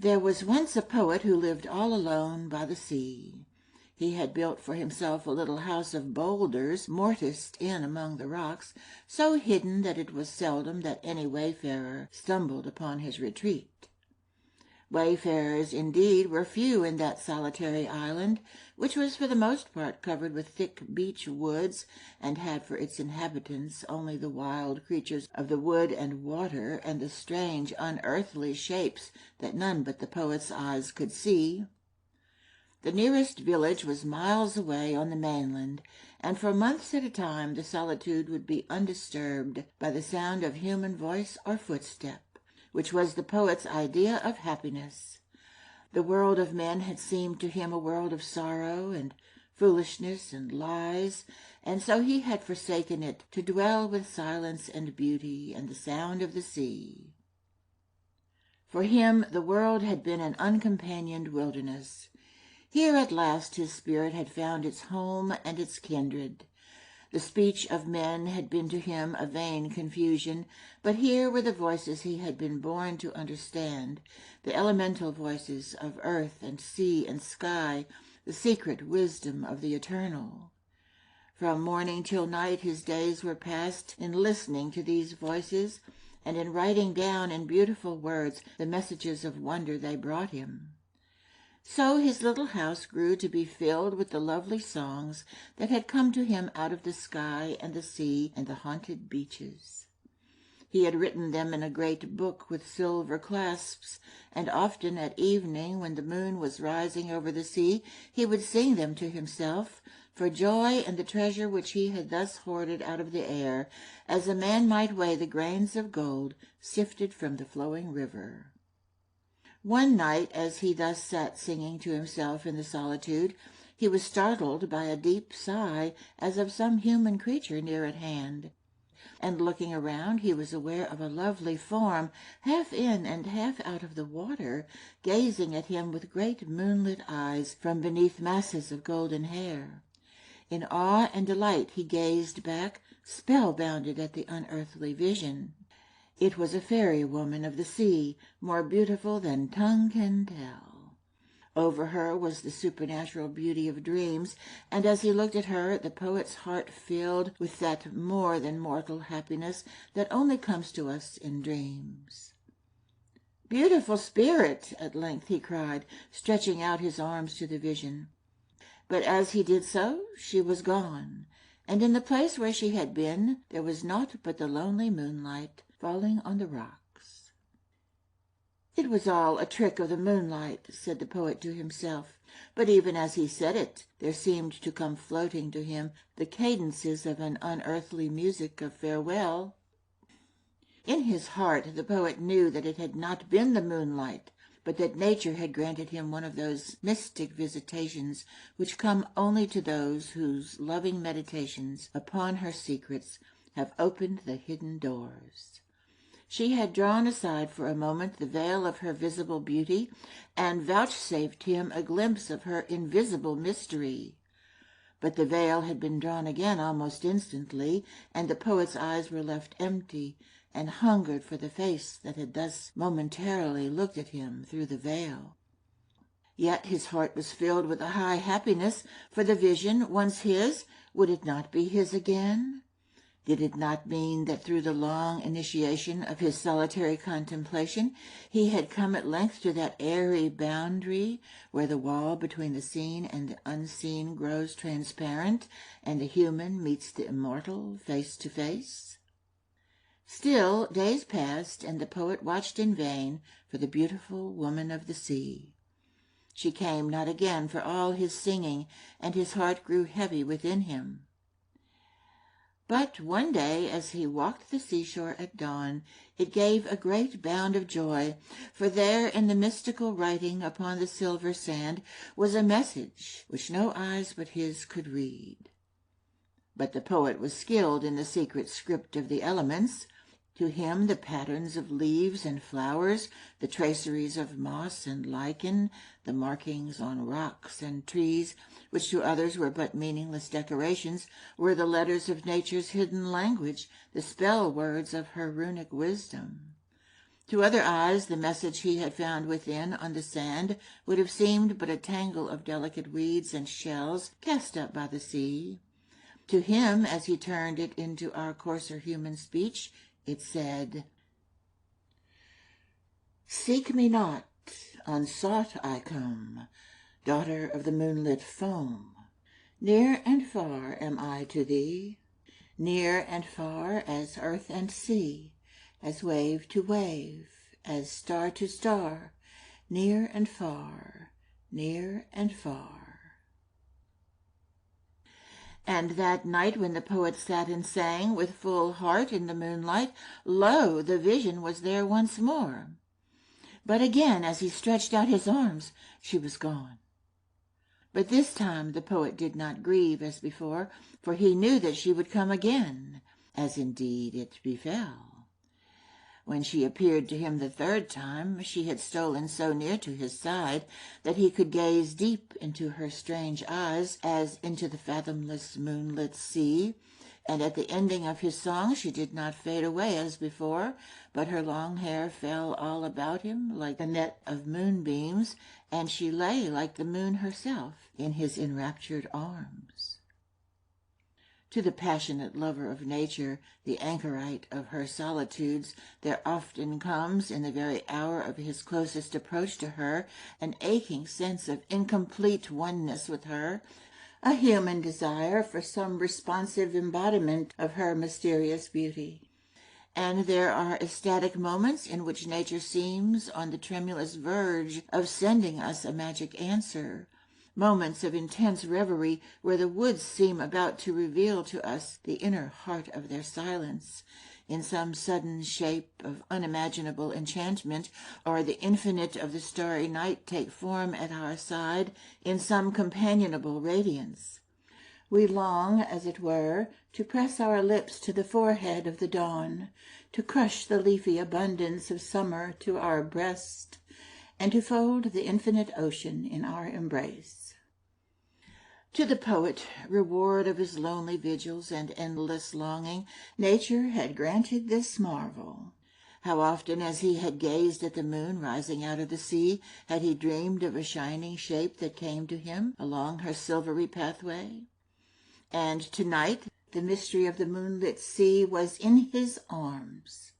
There was once a poet who lived all alone by the sea. He had built for himself a little house of boulders mortised in among the rocks, so hidden that it was seldom that any wayfarer stumbled upon his retreat. Wayfarers, indeed, were few in that solitary island, which was for the most part covered with thick beech woods, and had for its inhabitants only the wild creatures of the wood and water, and the strange, unearthly shapes that none but the poet's eyes could see. The nearest village was miles away on the mainland, and for months at a time the solitude would be undisturbed by the sound of human voice or footstep, which was the poet's idea of happiness. The world of men had seemed to him a world of sorrow and foolishness and lies, and so he had forsaken it to dwell with silence and beauty and the sound of the sea. For him the world had been an uncompanioned wilderness. Here at last his spirit had found its home and its kindred. The speech of men had been to him a vain confusion, but here were the voices he had been born to understand, the elemental voices of earth and sea and sky, the secret wisdom of the eternal. From morning till night his days were passed in listening to these voices, and in writing down in beautiful words the messages of wonder they brought him. So his little house grew to be filled with the lovely songs that had come to him out of the sky and the sea and the haunted beaches. He had written them in a great book with silver clasps, and often at evening, when the moon was rising over the sea, he would sing them to himself, for joy in the treasure which he had thus hoarded out of the air, as a man might weigh the grains of gold sifted from the flowing river. One night, as he thus sat singing to himself in the solitude, he was startled by a deep sigh as of some human creature near at hand, and looking around he was aware of a lovely form, half in and half out of the water, gazing at him with great moonlit eyes from beneath masses of golden hair. In awe and delight he gazed back, spellbounded at the unearthly vision. It was a fairy woman of the sea, more beautiful than tongue can tell. Over her was the supernatural beauty of dreams, and as he looked at her, the poet's heart filled with that more than mortal happiness that only comes to us in dreams. "Beautiful spirit!" at length he cried, stretching out his arms to the vision. But as he did so, she was gone, and in the place where she had been there was naught but the lonely moonlight falling on the rocks. "It was all a trick of the moonlight," said the poet to himself, but even as he said it, there seemed to come floating to him the cadences of an unearthly music of farewell. In his heart the poet knew that it had not been the moonlight, but that nature had granted him one of those mystic visitations which come only to those whose loving meditations upon her secrets have opened the hidden doors. She had drawn aside for a moment the veil of her visible beauty, and vouchsafed him a glimpse of her invisible mystery. But the veil had been drawn again almost instantly, and the poet's eyes were left empty, and hungered for the face that had thus momentarily looked at him through the veil. Yet his heart was filled with a high happiness, for the vision, once his, would it not be his again? Did it not mean that through the long initiation of his solitary contemplation he had come at length to that airy boundary where the wall between the seen and the unseen grows transparent, and the human meets the immortal face to face? Still days passed, and the poet watched in vain for the beautiful woman of the sea. She came not again for all his singing, and his heart grew heavy within him. But one day, as he walked the seashore at dawn, it gave a great bound of joy, for there in the mystical writing upon the silver sand was a message which no eyes but his could read. But the poet was skilled in the secret script of the elements. To him the patterns of leaves and flowers, the traceries of moss and lichen, the markings on rocks and trees, which to others were but meaningless decorations, were the letters of nature's hidden language, the spell words of her runic wisdom. To other eyes, the message he had found within on the sand would have seemed but a tangle of delicate weeds and shells cast up by the sea. To him, as he turned it into our coarser human speech, it said, "Seek me not, unsought I come, daughter of the moonlit foam. Near and far am I to thee, near and far as earth and sea, as wave to wave, as star to star, near and far, near and far." And that night when the poet sat and sang with full heart in the moonlight, lo, the vision was there once more. But again, as he stretched out his arms, she was gone. But this time the poet did not grieve as before, for he knew that she would come again, as indeed it befell. When she appeared to him the third time, she had stolen so near to his side that he could gaze deep into her strange eyes as into the fathomless moonlit sea, and at the ending of his song she did not fade away as before, but her long hair fell all about him like a net of moonbeams, and she lay like the moon herself in his enraptured arms. To the passionate lover of nature, the anchorite of her solitudes, there often comes, in the very hour of his closest approach to her, an aching sense of incomplete oneness with her, a human desire for some responsive embodiment of her mysterious beauty. And there are ecstatic moments in which nature seems on the tremulous verge of sending us a magic answer, moments of intense reverie where the woods seem about to reveal to us the inner heart of their silence, in some sudden shape of unimaginable enchantment, or the infinite of the starry night take form at our side in some companionable radiance. We long, as it were, to press our lips to the forehead of the dawn, to crush the leafy abundance of summer to our breast, and to fold the infinite ocean in our embrace. To the poet, reward of his lonely vigils and endless longing, nature had granted this marvel. How often, as he had gazed at the moon rising out of the sea, had he dreamed of a shining shape that came to him along her silvery pathway? And tonight the mystery of the moonlit sea was in his arms.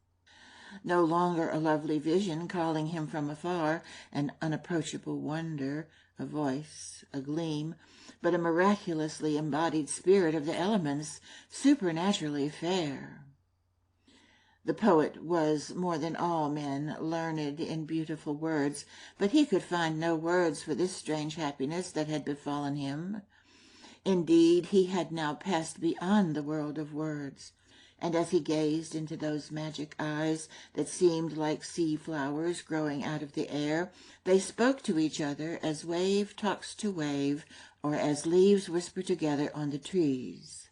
No longer a lovely vision calling him from afar, an unapproachable wonder, a voice, a gleam, but a miraculously embodied spirit of the elements, supernaturally fair. The poet was more than all men learned in beautiful words, but he could find no words for this strange happiness that had befallen him. Indeed, he had now passed beyond the world of words, and as he gazed into those magic eyes that seemed like sea flowers growing out of the air, they spoke to each other as wave talks to wave, or as leaves whisper together on the trees.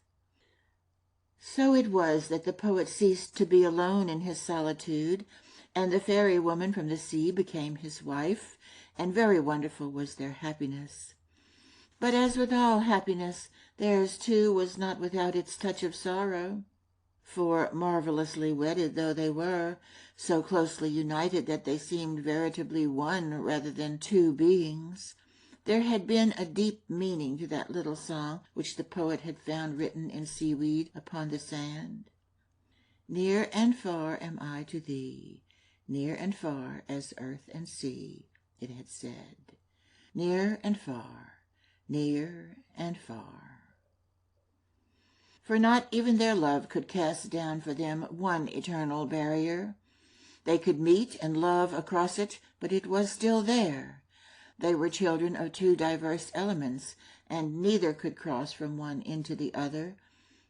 So it was that the poet ceased to be alone in his solitude, and the fairy woman from the sea became his wife, and very wonderful was their happiness. But as with all happiness, theirs too was not without its touch of sorrow. For, marvelously wedded though they were, so closely united that they seemed veritably one rather than two beings, there had been a deep meaning to that little song which the poet had found written in seaweed upon the sand. Near and far am I to thee, near and far as earth and sea, it had said. Near and far, near and far. For not even their love could cast down for them one eternal barrier. They could meet and love across it, but it was still there. They were children of two diverse elements, and neither could cross from one into the other.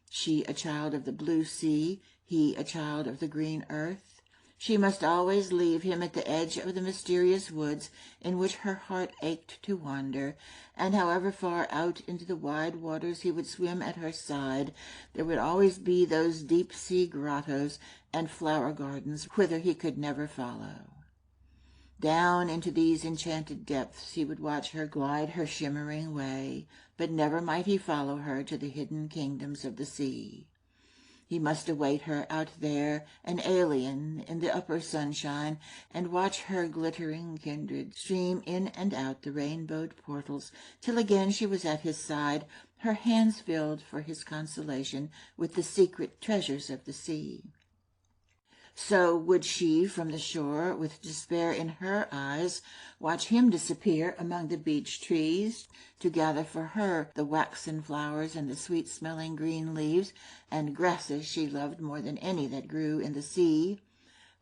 She a child of the blue sea, he a child of the green earth. She must always leave him at the edge of the mysterious woods in which her heart ached to wander, and however far out into the wide waters he would swim at her side, there would always be those deep-sea grottos and flower gardens whither he could never follow. Down into these enchanted depths he would watch her glide her shimmering way, but never might he follow her to the hidden kingdoms of the sea. He must await her out there, an alien in the upper sunshine, and watch her glittering kindred stream in and out the rainbowed portals, till again she was at his side, her hands filled for his consolation with the secret treasures of the sea. So would she from the shore, with despair in her eyes, watch him disappear among the beech trees, to gather for her the waxen flowers and the sweet-smelling green leaves and grasses she loved more than any that grew in the sea.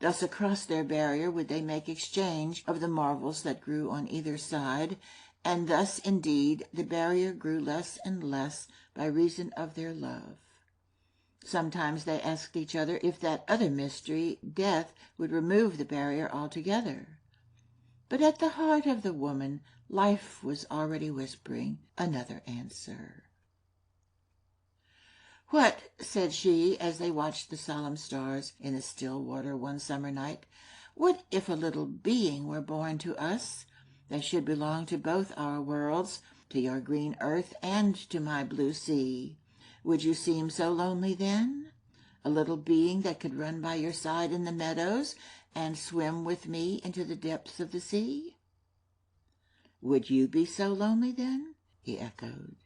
Thus across their barrier would they make exchange of the marvels that grew on either side, and thus indeed the barrier grew less and less by reason of their love. Sometimes they asked each other if that other mystery, death, would remove the barrier altogether. But at the heart of the woman, life was already whispering another answer. "What," said she, as they watched the solemn stars in the still water one summer night, "what if a little being were born to us, that should belong to both our worlds, to your green earth and to my blue sea? Would you seem so lonely then? A little being that could run by your side in the meadows and swim with me into the depths of the sea?" "Would you be so lonely then?" he echoed.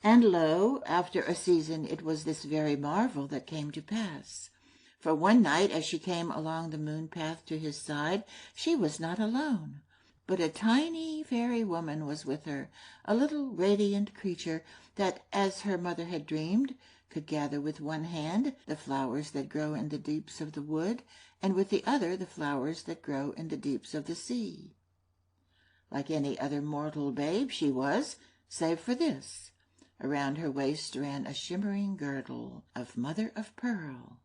And lo, after a season it was this very marvel that came to pass. For one night as she came along the moon path to his side, she was not alone, but a tiny fairy woman was with her, a little radiant creature that, as her mother had dreamed, could gather with one hand the flowers that grow in the deeps of the wood, and with the other the flowers that grow in the deeps of the sea. Like any other mortal babe she was, save for this: around her waist ran a shimmering girdle of mother-of-pearl.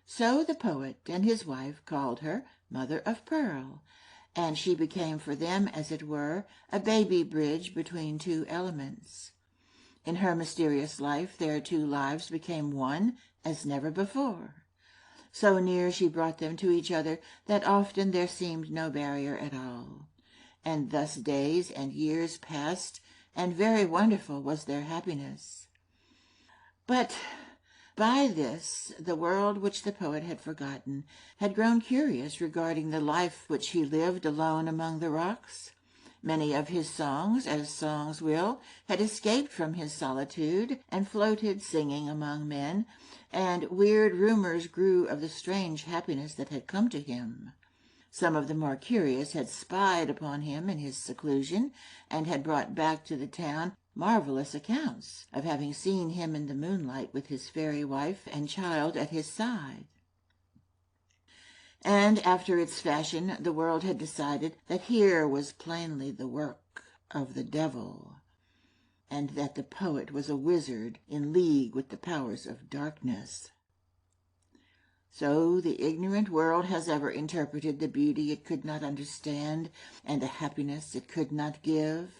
So the poet and his wife called her mother-of-pearl, and she became for them, as it were, a baby bridge between two elements. In her mysterious life their two lives became one as never before. So near she brought them to each other that often there seemed no barrier at all. And thus days and years passed, and very wonderful was their happiness. But by this the world which the poet had forgotten had grown curious regarding the life which he lived alone among the rocks. Many of his songs, as songs will, had escaped from his solitude and floated singing among men, and weird rumors grew of the strange happiness that had come to him. Some of the more curious had spied upon him in his seclusion, and had brought back to the town marvelous accounts of having seen him in the moonlight with his fairy wife and child at his side. And after its fashion the world had decided that here was plainly the work of the devil, and that the poet was a wizard in league with the powers of darkness. So the ignorant world has ever interpreted the beauty it could not understand and the happiness it could not give.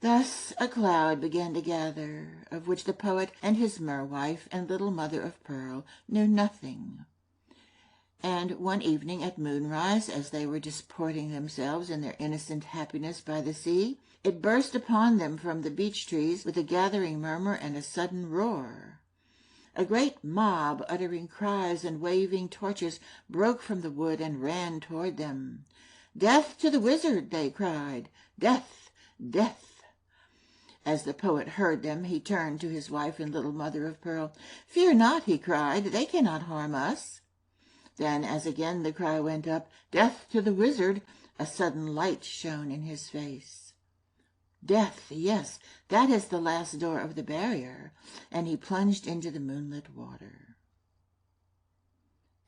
Thus a cloud began to gather, of which the poet and his mer-wife and little mother-of-pearl knew nothing. And one evening at moonrise, as they were disporting themselves in their innocent happiness by the sea, it burst upon them from the beech trees with a gathering murmur and a sudden roar. A great mob, uttering cries and waving torches, broke from the wood and ran toward them. "Death to the wizard!" they cried. "Death! Death!" As the poet heard them, he turned to his wife and little mother-of-pearl. "Fear not," he cried, "they cannot harm us." Then, as again the cry went up, "Death to the wizard!" a sudden light shone in his face. Death, yes, that is the last door of the barrier, and he plunged into the moonlit water.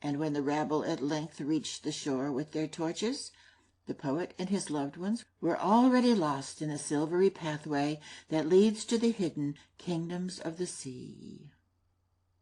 And when the rabble at length reached the shore with their torches, the poet and his loved ones were already lost in the silvery pathway that leads to the hidden kingdoms of the sea.